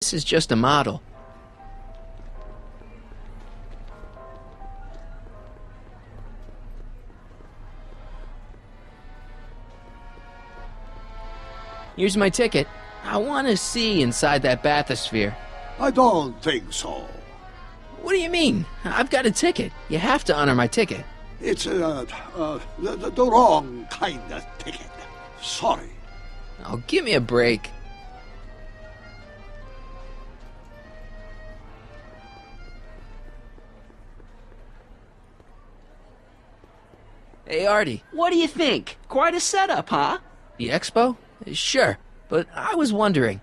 This is just a model. Here's my ticket. I want to see inside that bathysphere. I don't think so. What do you mean? I've got a ticket. You have to honor my ticket. It's the wrong kind of ticket. Sorry. Oh, give me a break. Hey, Artie. What do you think? Quite a setup, huh? The expo? Sure, but I was wondering.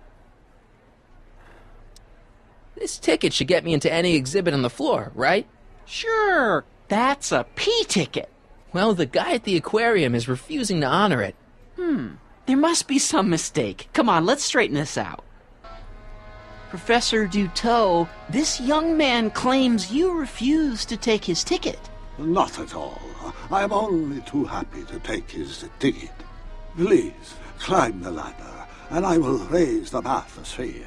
This ticket should get me into any exhibit on the floor, right? Sure, that's a P ticket. Well, the guy at the aquarium is refusing to honor it. There must be some mistake. Come on, let's straighten this out. Professor Duteau, this young man claims you refused to take his ticket. Not at all. I am only too happy to take his ticket. Please, climb the ladder, and I will raise the bathysphere.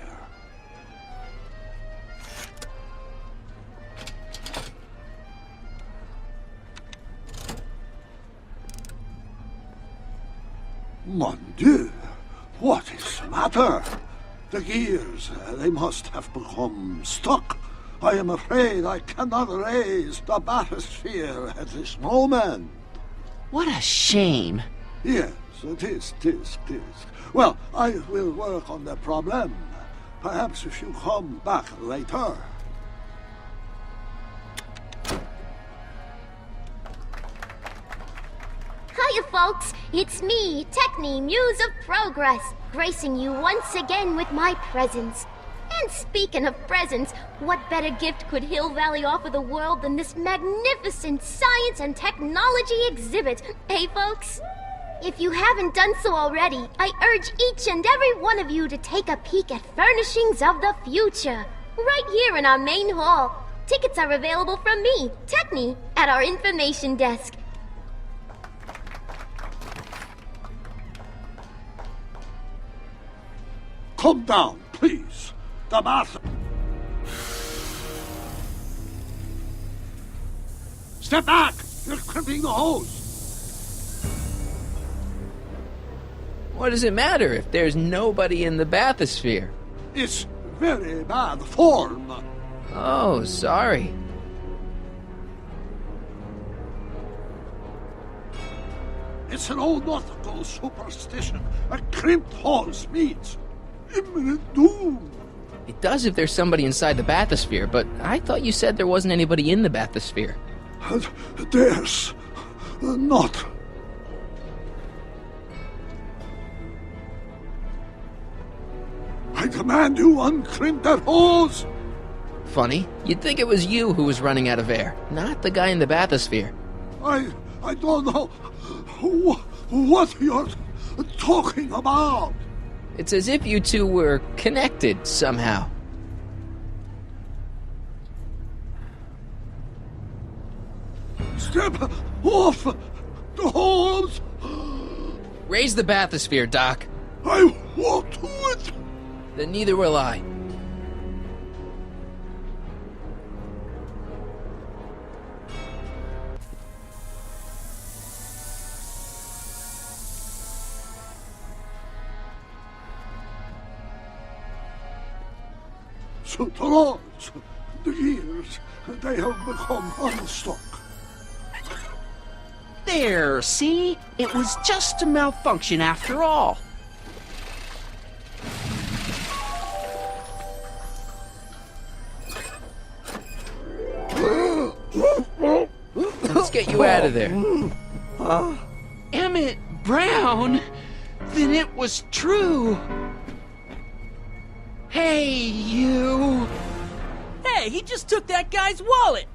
Mon Dieu, what is the matter? The gears, they must have become stuck. I am afraid I cannot raise the bathysphere at this moment. What a shame. Yes, it is. Well, I will work on the problem. Perhaps if you come back later. Hiya, folks. It's me, Techne, Muse of Progress, gracing you once again with my presence. And speaking of presents, what better gift could Hill Valley offer the world than this magnificent science and technology exhibit, eh, folks? If you haven't done so already, I urge each and every one of you to take a peek at Furnishings of the Future, right here in our main hall. Tickets are available from me, Techne, at our information desk. Come down, please. The bath. Step back! You're crimping the hose. What does it matter if there's nobody in the bathysphere? It's very bad form. Oh, sorry. It's an old nautical superstition. A crimped hose means imminent doom. It does if there's somebody inside the bathysphere, but I thought you said there wasn't anybody in the bathysphere. There's not. I demand you uncrimp that hose. Funny, you'd think it was you who was running out of air, not the guy in the bathysphere. I don't know what you're talking about. It's as if you two were connected somehow. Step off the hose. Raise the bathysphere, Doc. I won't do it. Then neither will I. So the rods, the gears, they have become unstuck. There, see? It was just a malfunction after all. Let's get you out of there. Emmet Brown? Then it was true. Hey, you. Hey, he just took that guy's wallet.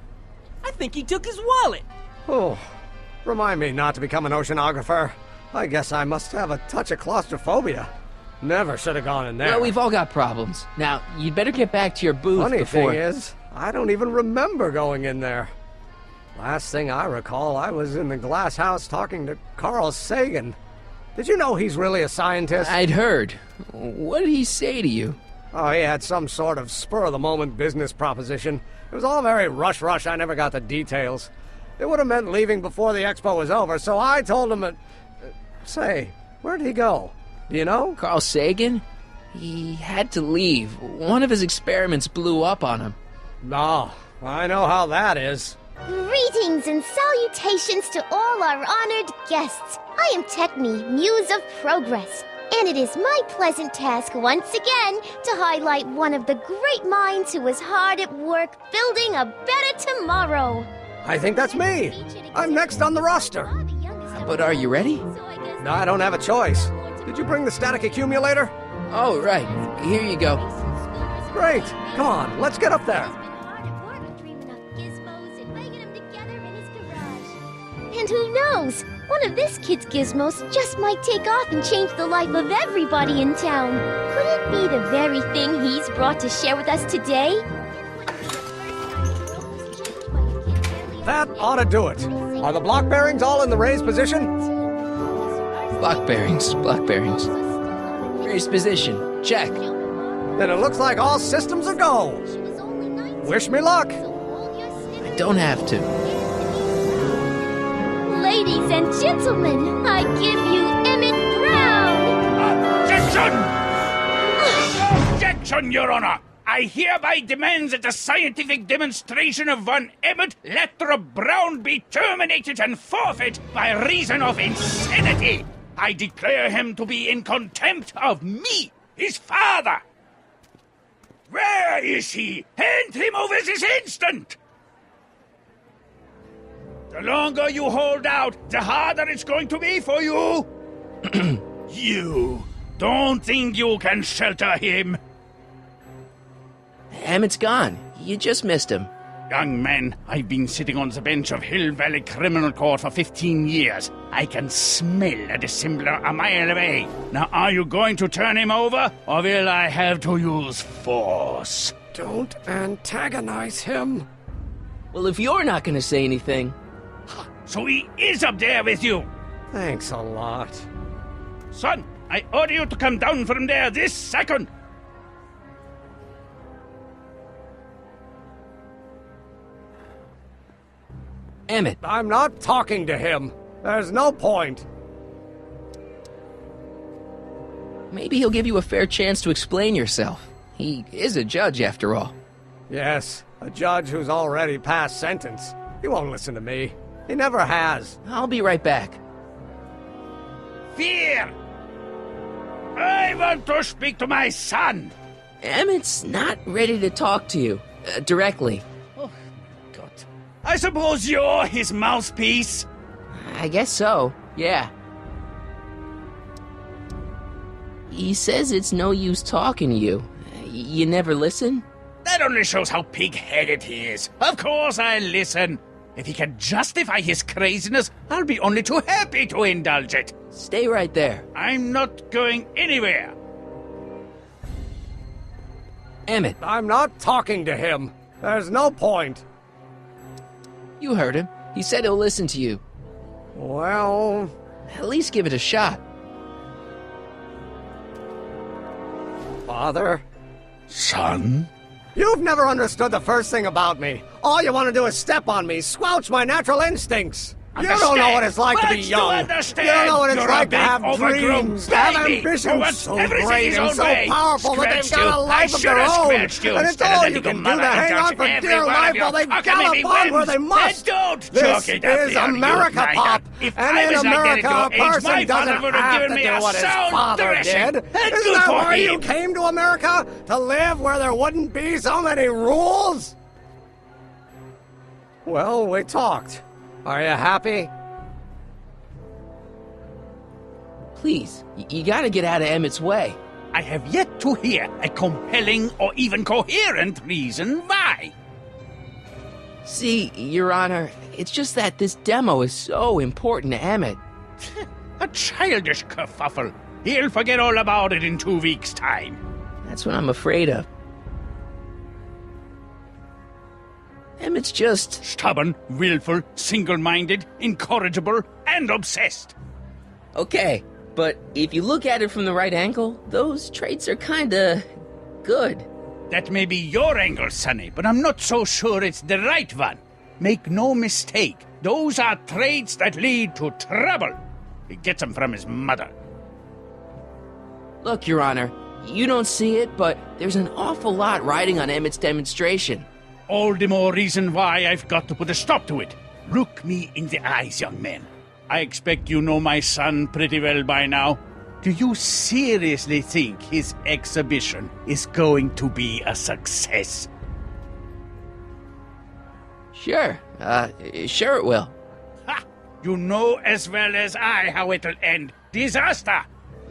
I think he took his wallet. Oh, remind me not to become an oceanographer. I guess I must have a touch of claustrophobia. Never should have gone in there. Well, we've all got problems. Now, you'd better get back to your booth Funny before... thing is, I don't even remember going in there. Last thing I recall, I was in the glass house talking to Carl Sagan. Did you know he's really a scientist? I'd heard. What did he say to you? Oh, he had some sort of spur-of-the-moment business proposition. It was all very rush. I never got the details. It would have meant leaving before the expo was over, so I told him that... Say, where'd he go? Do you know? Carl Sagan? He had to leave. One of his experiments blew up on him. No, I know how that is. Greetings and salutations to all our honored guests. I am Techne, Muse of Progress, and it is my pleasant task once again to highlight one of the great minds who was hard at work building a better tomorrow. I think that's me. I'm next on the roster. But are you ready? No, I don't have a choice. Did you bring the static accumulator? Oh, right. Here you go. Great. Come on, let's get up there. And who knows? One of this kid's gizmos just might take off and change the life of everybody in town. Could it be the very thing he's brought to share with us today? That ought to do it. Are the block bearings all in the raised position? Block bearings. Raised position. Check. Then it looks like all systems are go. Wish me luck. I don't have to. Ladies and gentlemen, I give you Emmet Brown! Objection! Objection, Your Honor! I hereby demand that the scientific demonstration of one Emmet Lathrop Brown be terminated and forfeit by reason of insanity! I declare him to be in contempt of me, his father! Where is he? Hand him over this instant! The longer you hold out, the harder it's going to be for you! You don't think you can shelter him? Emmett's gone. You just missed him. Young man, I've been sitting on the bench of Hill Valley Criminal Court for 15 years. I can smell a dissembler a mile away. Now, are you going to turn him over, or will I have to use force? Don't antagonize him. Well, if you're not going to say anything... So he is up there with you? Thanks a lot. Son, I order you to come down from there this second. Emmet. I'm not talking to him. There's no point. Maybe he'll give you a fair chance to explain yourself. He is a judge, after all. Yes, a judge who's already passed sentence. He won't listen to me. He never has. I'll be right back. Fear! I want to speak to my son! Emmett's not ready to talk to you, directly. Oh, God. I suppose you're his mouthpiece? I guess so, yeah. He says it's no use talking to you. You never listen? That only shows how pig-headed he is. Of course I listen. If he can justify his craziness, I'll be only too happy to indulge it. Stay right there. I'm not going anywhere. Emmet. I'm not talking to him. There's no point. You heard him. He said he'll listen to you. Well... At least give it a shot. Father? Son? You've never understood the first thing about me. All you want to do is step on me, squelch my natural instincts. You don't know what it's like to be young. You don't know what it's like to have dreams, to have ambitions so great and so powerful that they've got a life of their own. And it's all you can do to hang on for dear life while they gallop on where they must. This is America, Pop. And in America, a person doesn't have to do what his father did. Isn't that why you came to America? To live where there wouldn't be so many rules? Well, we talked. Are you happy? Please, you gotta get out of Emmett's way. I have yet to hear a compelling or even coherent reason why. See, Your Honor, it's just that this demo is so important to Emmet. A childish kerfuffle. He'll forget all about it in 2 weeks' time. That's what I'm afraid of. Emmett's just... Stubborn, willful, single-minded, incorrigible, and obsessed. Okay, but if you look at it from the right angle, those traits are kinda good. That may be your angle, Sonny, but I'm not so sure it's the right one. Make no mistake, those are traits that lead to trouble. He gets them from his mother. Look, Your Honor, you don't see it, but there's an awful lot riding on Emmett's demonstration. All the more reason why I've got to put a stop to it. Look me in the eyes, young man. I expect you know my son pretty well by now. Do you seriously think his exhibition is going to be a success? Sure it will. Ha! You know as well as I how it'll end. Disaster!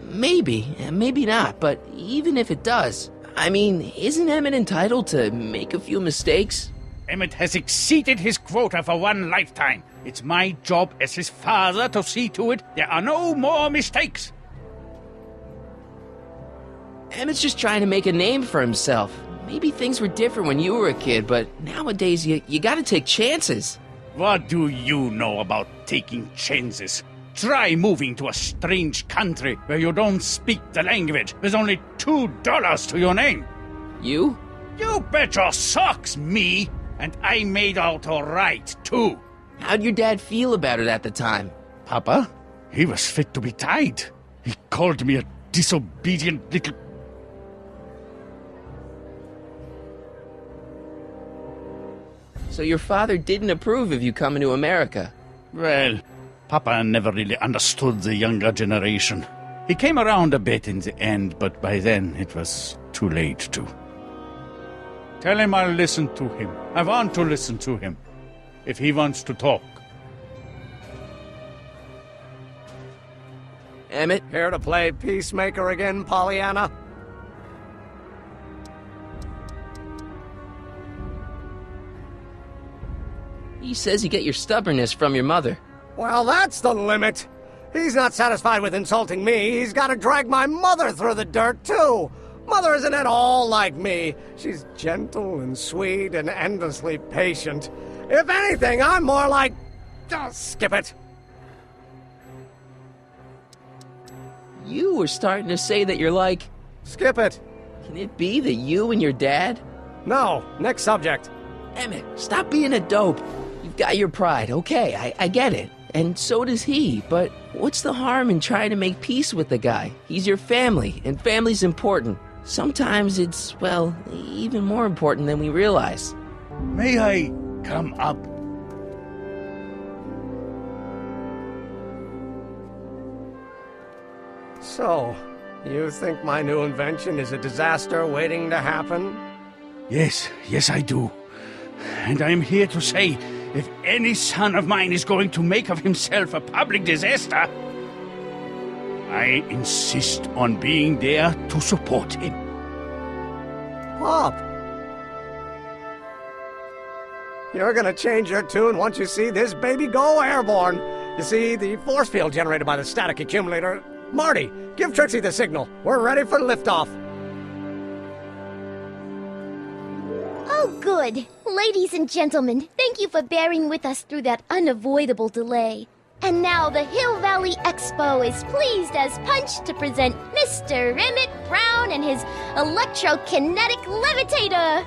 Maybe, maybe not, but even if it does, I mean, isn't Emmett entitled to make a few mistakes? Emmet has exceeded his quota for one lifetime. It's my job as his father to see to it there are no more mistakes. Emmett's just trying to make a name for himself. Maybe things were different when you were a kid, but nowadays you gotta take chances. What do you know about taking chances? Try moving to a strange country where you don't speak the language with only $2 to your name. You? You bet your socks, me! And I made out all right, too. How'd your dad feel about it at the time? Papa? He was fit to be tied. He called me a disobedient little... So your father didn't approve of you coming to America? Well, Papa never really understood the younger generation. He came around a bit in the end, but by then it was too late to. Tell him I'll listen to him. I want to listen to him. If he wants to talk. Emmet? Here to play peacemaker again, Pollyanna? He says you get your stubbornness from your mother. Well, that's the limit. He's not satisfied with insulting me. He's got to drag my mother through the dirt, too. Mother isn't at all like me. She's gentle and sweet and endlessly patient. If anything, I'm more like... Oh, skip it. You were starting to say that you're like... Skip it. Can it be that you and your dad? No, next subject. Emmett, stop being a dope. You've got your pride, okay, I get it. And so does he, but what's the harm in trying to make peace with the guy? He's your family, and family's important. Sometimes it's, well, even more important than we realize. May I come up? So, you think my new invention is a disaster waiting to happen? Yes, I do. And I'm here to say, if any son of mine is going to make of himself a public disaster, I insist on being there to support him. Pop! You're gonna change your tune once you see this baby go airborne. You see, the force field generated by the static accumulator... Marty, give Trixie the signal. We're ready for liftoff. Oh, good. Ladies and gentlemen, thank you for bearing with us through that unavoidable delay. And now the Hill Valley Expo is pleased as punch to present Mr. Emmet Brown and his electrokinetic levitator.